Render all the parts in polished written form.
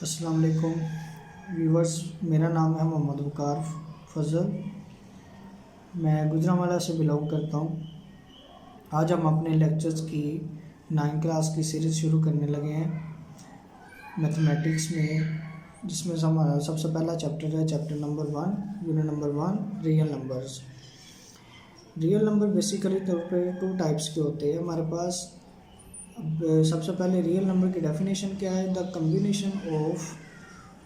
अस्सलाम वालेकुम व्यूवर्स। मेरा नाम है मोहम्मद वकार फजल। मैं गुजरांवाला से बिलोंग करता हूँ। आज हम अपने लेक्चर्स की 9th क्लास की सीरीज़ शुरू करने लगे हैं मैथमेटिक्स में, जिसमें से हमारा सबसे पहला चैप्टर है chapter number 1, unit number 1, real numbers. Real number basically तौर पे 2 टाइप्स के होते हैं हमारे पास। अब सबसे पहले रियल नंबर की डेफिनेशन क्या है? द कम्बिनेशन ऑफ,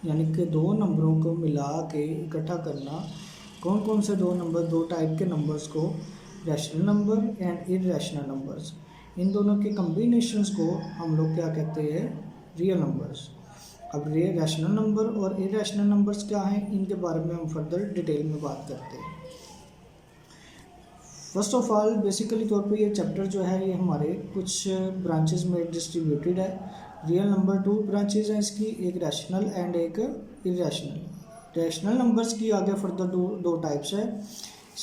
यानी कि दो नंबरों को मिला के इकट्ठा करना। कौन कौन से दो नंबर? दो टाइप के नंबर्स को, rational number and irrational numbers. इन दोनों के कम्बिनेशंस को हम लोग क्या कहते हैं? Real numbers. अब रैशनल नंबर और इरैशनल नंबर्स क्या हैं, इनके बारे में हम फर्दर डिटेल में बात करते हैं। फर्स्ट ऑफ ऑल बेसिकली तौर पे ये चैप्टर जो है ये हमारे कुछ ब्रांचेस में डिस्ट्रीब्यूटेड है। रियल नंबर 2 ब्रांचेस हैं इसकी, एक रैशनल एंड एक इरैशनल। रैशनल नंबर्स की आगे फर्दर दो टाइप्स है।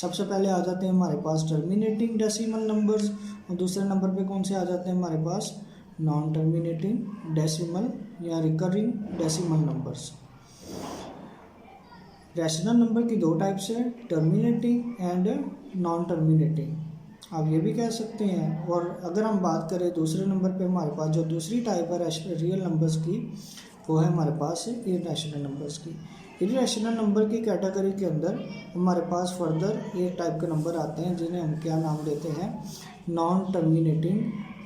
सबसे पहले आ जाते हैं हमारे पास टर्मिनेटिंग डेसिमल नंबर्स, और दूसरे नंबर पे कौन से आ जाते हैं हमारे पास? नॉन टर्मिनेटिंग डेसिमल या recurring decimal numbers. Rational number की दो टाइप्स है, टर्मिनेटिंग एंड नॉन टर्मिनेटिंग। आप ये भी कह सकते हैं। और अगर हम बात करें दूसरे नंबर पे, हमारे पास जो दूसरी टाइप है रियल नंबर्स की, वो है हमारे पास इरैशनल नंबर्स की। इरैशनल नंबर की कैटेगरी के अंदर हमारे पास फर्दर एक टाइप के नंबर आते हैं जिन्हें हम क्या नाम देते हैं? Non terminating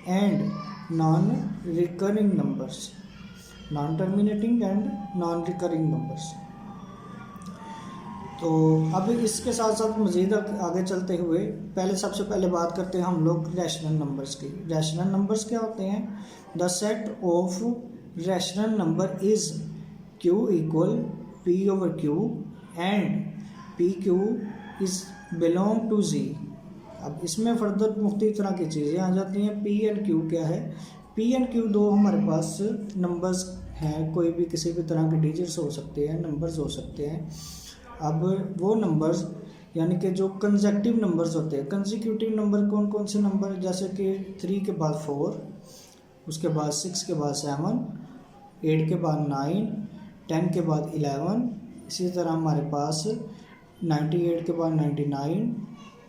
and non recurring numbers. Non terminating and non recurring numbers. तो अब इसके साथ साथ मज़ीद आगे चलते हुए सबसे पहले बात करते हैं हम लोग रैशनल नंबर्स की। रैशनल नंबर्स क्या होते हैं? The set of rational number is Q equal P over Q and P Q is belong to Z। अब इसमें फर्दर मुख्तलिफ तरह की चीज़ें आ जाती हैं। P एंड Q क्या है? P एंड Q दो हमारे पास नंबर्स हैं, कोई भी किसी भी तरह के डिजिट्स हो सकते हैं, नंबर्स हो सकते हैं। अब वो नंबर्स यानी कि जो कंसेक्टिव नंबर्स होते हैं, कंसेक्यूटिव नंबर कौन कौन से नंबर? जैसे कि 3 के बाद 4, उसके बाद 6 के बाद 7, 8 के बाद 9, 10 के बाद 11, इसी तरह हमारे पास 98 के बाद 99,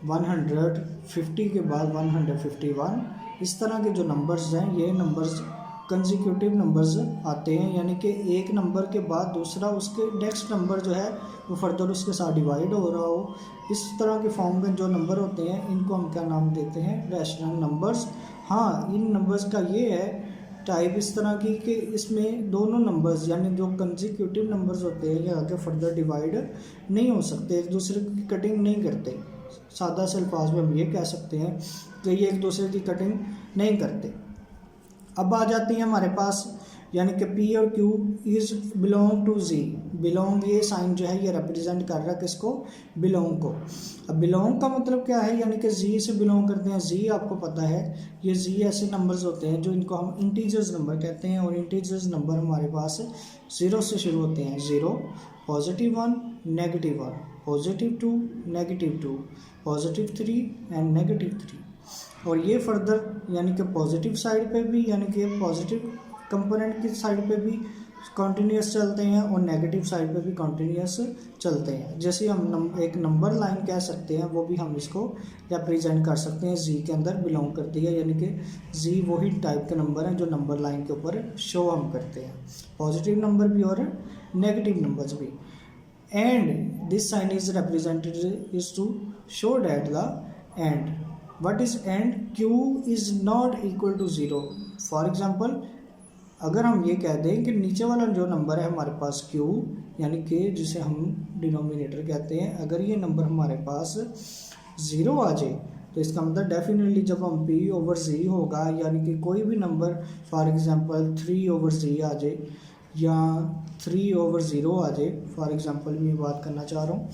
150 के बाद 151। इस तरह के जो नंबर्स हैं, ये नंबर्स कंसेक्यूटिव नंबर्स आते हैं, यानी कि एक नंबर के बाद दूसरा उसके नेक्स्ट नंबर जो है वो फर्दर उसके साथ डिवाइड हो रहा हो। इस तरह के फॉर्म में जो नंबर होते हैं इनको हम क्या नाम देते हैं? Rational numbers. हाँ, इन नंबर्स का ये है टाइप इस तरह की कि इसमें दोनों नंबर्स यानी जो कंसेक्यूटिव नंबर्स होते हैं ये आगे फर्दर डिवाइड नहीं हो सकते, एक दूसरे की कटिंग नहीं करते। सादा से अल्फाज में हम ये कह सकते हैं कि ये एक दूसरे की कटिंग नहीं करते। अब आ जाती हैं हमारे पास, यानी कि P और Q is belong to Z। Belong ये साइन जो है ये रिप्रेजेंट कर रहा है किसको? बिलोंग को। अब बिलोंग का मतलब क्या है? यानी कि Z से बिलोंग करते हैं। Z आपको पता है ये Z ऐसे नंबर्स होते हैं जो इनको हम इंटीजर्स नंबर कहते हैं, और इंटीजर्स नंबर हमारे पास 0 से शुरू होते हैं। 0, +1, -1, +2, -2, +3 एंड -3। और ये फर्दर यानी कि पॉजिटिव साइड पे भी, यानी कि पॉजिटिव कंपोनेंट की साइड पे भी कॉन्टीन्यूस चलते हैं और नेगेटिव साइड पे भी कॉन्टीन्यूस चलते हैं। जैसे हम एक नंबर लाइन कह सकते हैं, वो भी हम इसको रिप्रेजेंट कर सकते हैं। Z के अंदर बिलोंग करती है, यानी कि Z वही टाइप के नंबर हैं जो नंबर लाइन के ऊपर शो हम करते हैं, पॉजिटिव नंबर भी और नेगेटिव नंबर्स भी। And this sign is represented is to show that the end. What is end? Q is not equal to 0। For example अगर हम ये कह दें कि नीचे वाला जो नंबर है हमारे पास Q, यानी कि जिसे हम डिनोमिनेटर कहते हैं, अगर ये नंबर हमारे पास 0 आ जाए तो इसका मतलब डेफिनेटली जब हम P ओवर Z होगा, यानी कि कोई भी number for example 3 over Z आ जाए या 3 ओवर 0 आ जाए, फॉर एग्जांपल मैं बात करना चाह रहा हूँ,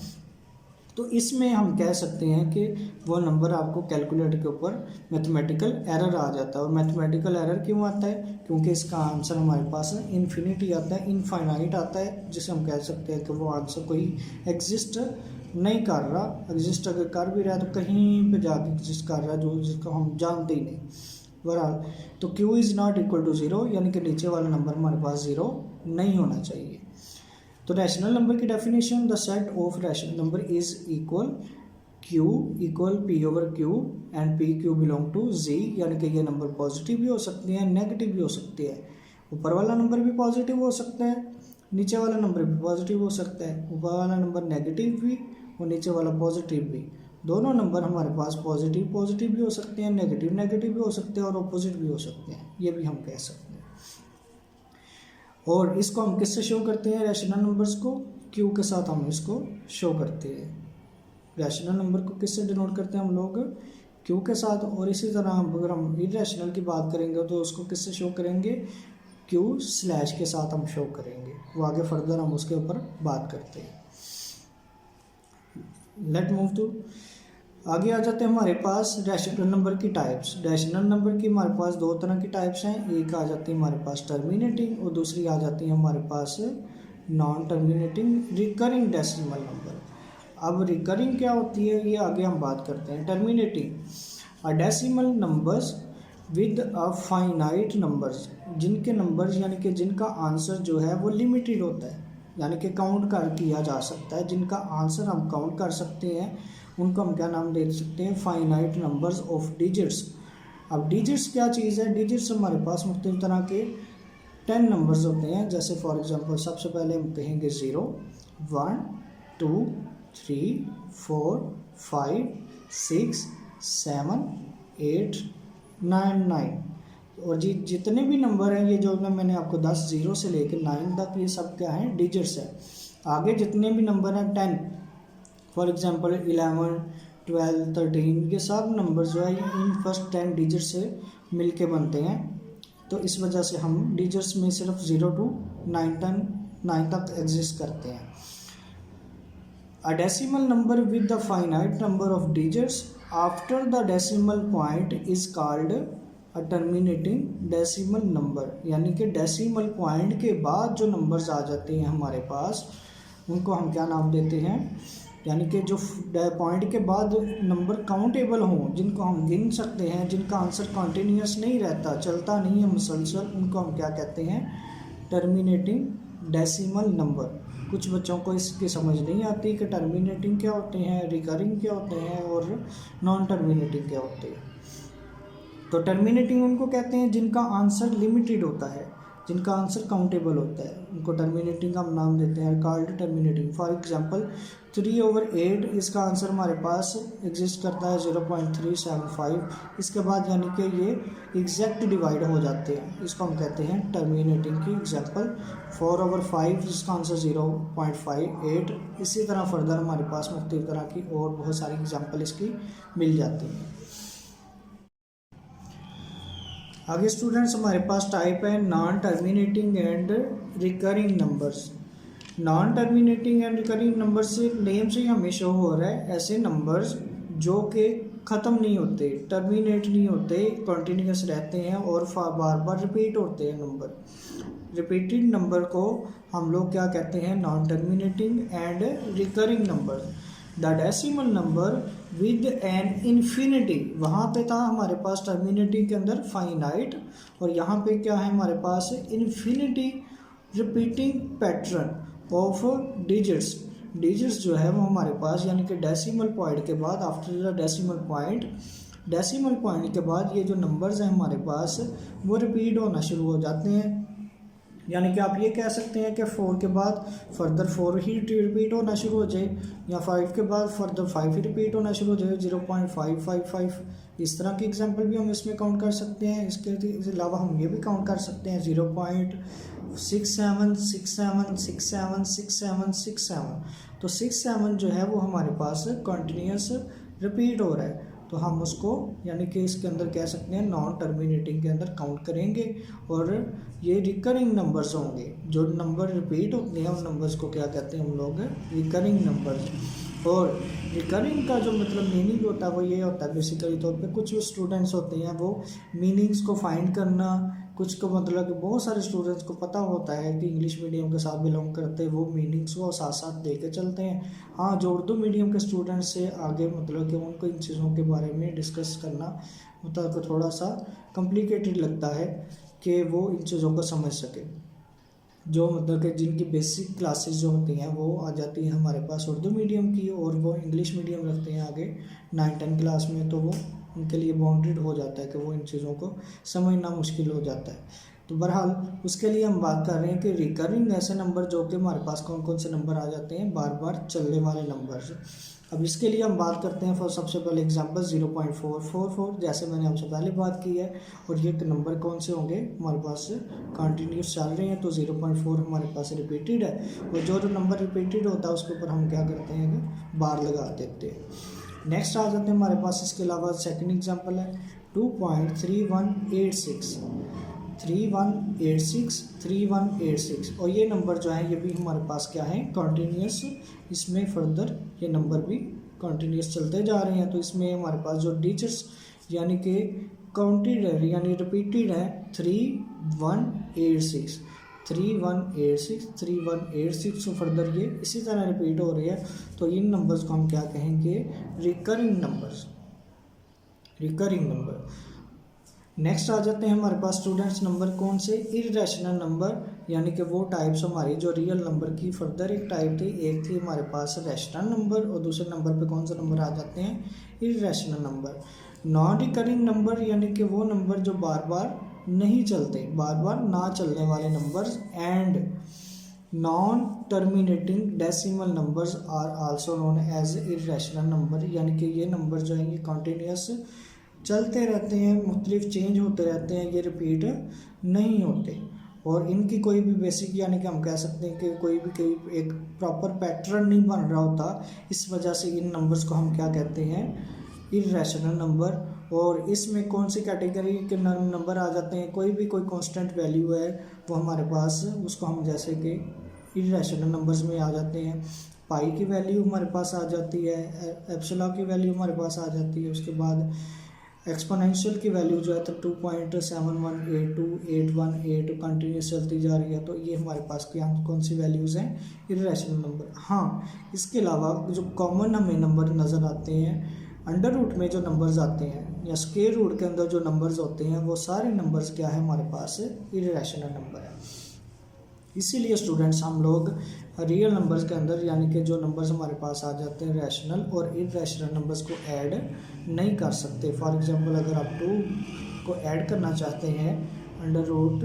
तो इसमें हम कह सकते हैं कि वो नंबर आपको कैलकुलेटर के ऊपर मैथमेटिकल एरर आ जाता है। और मैथमेटिकल एरर क्यों आता है? क्योंकि इसका आंसर हमारे पास इन्फिनिटी आता है, इनफाइनाइट आता है, जिसे हम कह सकते हैं कि वो आंसर कोई एग्जिस्ट नहीं कर रहा। एग्जिस्ट अगर कर भी रहा है तो कहीं पे जाके एग्जिस्ट कर रहा है जो जिसको हम जानते ही नहीं। ओवरऑल। तो q is not equal to 0, यानी कि नीचे वाला नंबर हमारे पास 0 नहीं होना चाहिए। तो रैशनल नंबर की definition, the set of rational number is equal q equal p over q and p q belong to z, यानी कि ये नंबर पॉजिटिव भी हो सकते हैं, नेगेटिव भी हो सकते हैं। ऊपर वाला नंबर भी पॉजिटिव हो सकता है, नीचे वाला नंबर भी पॉजिटिव हो सकता है। ऊपर वाला नंबर नेगेटिव भी और नीचे वाला पॉजिटिव भी। दोनों नंबर हमारे पास पॉजिटिव पॉजिटिव भी हो सकते हैं, नेगेटिव नेगेटिव भी हो सकते हैं और ऑपोजिट भी हो सकते हैं, ये भी हम कह सकते हैं। और इसको हम किससे शो करते हैं, रैशनल नंबर्स को क्यू के साथ हम इसको शो करते हैं। रैशनल नंबर को किससे डिनोट करते हैं हम लोग, क्यू के साथ। और इसी तरह अगर हम इरैशनल की बात करेंगे तो उसको किससे शो करेंगे, क्यू स्लैश के साथ हम शो करेंगे। वो आगे फर्दर हम उसके ऊपर बात करते हैं। लेट मूव टू, आगे आ जाते हैं हमारे पास रैशनल नंबर की टाइप्स। रैशनल नंबर की हमारे पास दो तरह की टाइप्स हैं, एक आ जाती है हमारे पास टर्मिनेटिंग और दूसरी आ जाती है हमारे पास non terminating recurring decimal number. अब रिकरिंग क्या होती है ये आगे हम बात करते हैं। Terminating, a decimal numbers with a finite numbers, जिनके नंबर्स यानी कि जिनका आंसर जो है वो लिमिटेड होता है, यानी कि काउंट कर किया जा सकता है, जिनका आंसर हम काउंट कर सकते हैं, उनको हम क्या नाम दे सकते हैं, फाइनाइट नंबर्स ऑफ डिजिट्स। अब डिजिट्स क्या चीज़ है, डिजिट्स हमारे पास मुख्तलिफ तरह के 10 नंबर्स होते हैं। जैसे फॉर एग्जांपल सबसे पहले हम कहेंगे 0, 1, 2, 3, 4, 5, 6, 7, 8, 9। और जितने भी नंबर हैं ये जो मैंने आपको 10 0 से लेकर 9 तक, ये सब क्या है, डिजिट्स है। आगे जितने भी नंबर हैं 10, फॉर एग्जांपल 11, 12, 13, ये सब नंबर जो है इन फर्स्ट 10 डिजिट से मिलके बनते हैं। तो इस वजह से हम डिजिट्स में सिर्फ 0 to 9 तक एग्जिस्ट करते हैं। A decimal number with the finite number of digits after the decimal point is called a terminating decimal number, यानी कि डेसिमल पॉइंट के बाद जो नंबर्स आ जाते हैं हमारे पास उनको हम क्या नाम देते हैं, यानी कि जो पॉइंट के बाद नंबर काउंटेबल हों, जिनको हम गिन सकते हैं, जिनका आंसर कॉन्टीन्यूस नहीं रहता, चलता नहीं है मुसलसल, उनको हम क्या कहते हैं, टर्मिनेटिंग डेसिमल नंबर। कुछ बच्चों को इसकी समझ नहीं आती कि टर्मिनेटिंग क्या होते हैं, रिकरिंग क्या होते हैं और नॉन टर्मिनेटिंग क्या होते हैं। तो टर्मिनेटिंग उनको कहते हैं जिनका आंसर लिमिटेड होता है, जिनका आंसर काउंटेबल होता है, उनको टर्मिनेटिंग का हम नाम देते हैं, कॉल्ड टर्मिनेटिंग। फॉर एग्जांपल 3/8 इसका आंसर हमारे पास एग्जिस्ट करता है 0.375, इसके बाद यानी कि ये एग्जैक्ट डिवाइड हो जाते हैं, इसको हम कहते हैं टर्मिनेटिंग की एग्जांपल। 4/5 इसका आंसर 0.58। इसी तरह फर्दर हमारे पास मुख्तलिफ तरह की और बहुत सारी एग्जांपल इसकी मिल जाती हैं। आगे स्टूडेंट्स हमारे पास टाइप है non terminating and recurring numbers. Non terminating and recurring numbers से नेम से हमें शो हो रहा है ऐसे नंबर्स जो कि ख़त्म नहीं होते, टर्मिनेट नहीं होते, कंटिन्यूस रहते हैं और बार बार रिपीट होते हैं नंबर। रिपीटेड नंबर को हम लोग क्या कहते हैं, non terminating and recurring number. The decimal number with an infinity, वहाँ पे था हमारे पास टर्मिनेटिंग के अंदर फाइनाइट, और यहाँ पे क्या है हमारे पास infinity repeating pattern of digits. Digits जो है वो हमारे पास यानी कि डेसिमल पॉइंट के बाद, आफ्टर द डेसिमल पॉइंट के बाद ये जो नंबर्स हैं हमारे पास वो रिपीट होना शुरू हो जाते हैं। यानी कि आप ये कह सकते हैं कि 4 के बाद फर्दर 4 ही रिपीट होना शुरू हो जाए, या 5 के बाद फर्दर 5 ही रिपीट होना शुरू हो जाए, 0.555। इस तरह की एग्जांपल भी हम इसमें काउंट कर सकते हैं। इसके अलावा हम ये भी काउंट कर सकते हैं 0.6767676767। तो 67 जो है वो हमारे पास कंटिन्यूस रिपीट हो रहा है, तो हम उसको यानी कि इसके अंदर कह सकते हैं नॉन टर्मिनेटिंग के अंदर काउंट करेंगे। और ये रिकरिंग नंबर्स होंगे, जो नंबर रिपीट होते हैं उन नंबर्स को क्या कहते हैं हम लोग, रिकरिंग नंबर्स। और रिकरिंग का जो मतलब मीनिंग होता है वो ये होता है बेसिकली तौर पे, कुछ स्टूडेंट्स होते हैं वो मीनिंग्स को फाइंड करना, कुछ को मतलब कि बहुत सारे स्टूडेंट्स को पता होता है कि इंग्लिश मीडियम के साथ बिलोंग करते हैं, वो मीनिंग्स को साथ साथ दे के चलते हैं। हाँ, जो उर्दू मीडियम के स्टूडेंट्स से आगे मतलब कि उनको इन चीज़ों के बारे में डिस्कस करना होता को थोड़ा सा कॉम्प्लिकेटेड लगता है कि वो इन चीज़ों को समझ सके। जो मतलब कि जिनकी बेसिक क्लासेस जो होती हैं वो आ जाती हैं हमारे पास उर्दू मीडियम की, और वो इंग्लिश मीडियम रखते हैं आगे 9-10 क्लास में, तो वो उनके लिए बाउंडेड हो जाता है कि वो इन चीज़ों को समझना मुश्किल हो जाता है। तो बहरहाल उसके लिए हम बात कर रहे हैं कि रिकरिंग ऐसे नंबर जो कि हमारे पास कौन कौन से नंबर आ जाते हैं, बार बार चलने वाले नंबर। अब इसके लिए हम बात करते हैं सबसे पहले एग्जांपल 0.444, जैसे मैंने आपसे पहले बात की है। और ये नंबर कौन से होंगे हमारे पास कंटिन्यूस चल रहे हैं, तो 0.4 हमारे पास रिपीटेड है, और जो नंबर रिपीटेड होता है उसके ऊपर हम क्या करते हैं कि बार लगा देते हैं। नेक्स्ट आ जाते हैं हमारे पास, इसके अलावा सेकंड एग्जांपल है 2.3186 3186 और ये नंबर जो है ये भी हमारे पास क्या है, कॉन्टीन्यूस। इसमें फर्दर ये नंबर भी कॉन्टीन्यूस चलते जा रहे हैं। तो इसमें हमारे पास जो डिजिट्स यानी कि काउंटेड है यानी रिपीटेड है 3186 3186 फर्दर ये इसी तरह रिपीट हो रही है। तो इन नंबर्स को हम क्या कहेंगे, रिकरिंग नंबर। नेक्स्ट आ जाते हैं हमारे पास स्टूडेंट्स नंबर कौन से, इरेशनल नंबर, यानी कि वो टाइप्स हमारी जो रियल नंबर की फर्दर एक टाइप थी, एक थी हमारे पास रैशनल नंबर, और दूसरे नंबर पे कौन सा नंबर आ जाते हैं, irrational number. Non recurring number यानी कि वो नंबर जो बार बार नहीं चलते, बार बार ना चलने वाले numbers. And non terminating decimal numbers are also known as irrational number, यानी कि ये नंबर जो है ये कॉन्टीन्यूस चलते रहते हैं, मुख्तलिफ चेंज होते रहते हैं, ये रिपीट नहीं होते, और इनकी कोई भी बेसिक यानी कि हम कह सकते हैं कि कोई एक प्रॉपर पैटर्न नहीं बन रहा होता। इस वजह से इन नंबर्स को हम क्या कहते हैं, इरेशनल नंबर। और इसमें कौन सी कैटेगरी के नंबर आ जाते हैं, कोई कांस्टेंट वैल्यू है वो हमारे पास, उसको हम जैसे कि इरेशनल नंबर्स में आ जाते हैं। पाई की वैल्यू हमारे पास आ जाती है, एप्सिलॉन की वैल्यू हमारे पास आ जाती है, उसके बाद एक्सपोनेंशियल की वैल्यू जो है तो 2.718281 कंटिन्यूस चलती जा रही है। तो ये हमारे पास कौन सी वैल्यूज़ हैं, इरेशनल नंबर। हाँ, इसके अलावा जो कॉमन हमें नंबर नज़र आते हैं, अंडर रूट में जो नंबर्स आते हैं या स्क्वायर रूट के अंदर जो नंबर्स होते हैं, वो सारे नंबर्स क्या है हमारे पास, इरेशनल नंबर है। इसीलिए स्टूडेंट्स हम लोग रियल नंबर्स के अंदर यानी कि जो नंबर्स हमारे पास आ जाते हैं रैशनल और इरेशनल नंबर्स को ऐड नहीं कर सकते। फॉर एग्जांपल अगर आप 2 को ऐड करना चाहते हैं अंडर रूट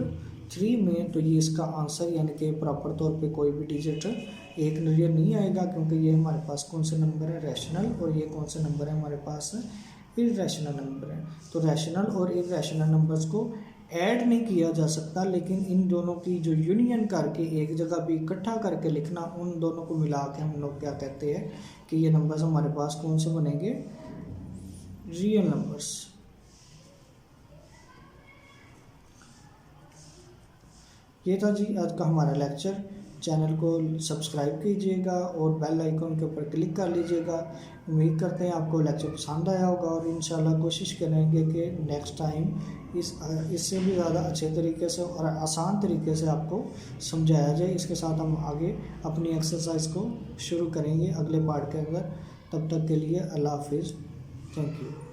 3 में, तो ये इसका आंसर यानी कि प्रॉपर तौर पे कोई भी डिजिट एक नज़र नहीं आएगा, क्योंकि ये हमारे पास कौन से नंबर है, रैशनल, और ये कौन से नंबर है हमारे पास, इरेशनल नंबर है। तो रैशनल और इरेशनल नंबर्स को ऐड नहीं किया जा सकता, लेकिन इन दोनों की जो यूनियन करके एक जगह भी इकट्ठा करके लिखना, उन दोनों को मिला के हम लोग क्या कहते हैं कि ये नंबर्स हमारे पास कौन से बनेंगे, रियल नंबर्स। ये था जी आज का हमारा लेक्चर। चैनल को सब्सक्राइब कीजिएगा और बेल आइकन के ऊपर क्लिक कर लीजिएगा। उम्मीद करते हैं आपको लेक्चर पसंद आया होगा, और इंशाल्लाह कोशिश करेंगे कि नेक्स्ट टाइम इससे भी ज़्यादा अच्छे तरीके से और आसान तरीके से आपको समझाया जाए। इसके साथ हम आगे अपनी एक्सरसाइज को शुरू करेंगे अगले पार्ट के अंदर। तब तक के लिए अल्लाह हाफिज़, थैंक यू।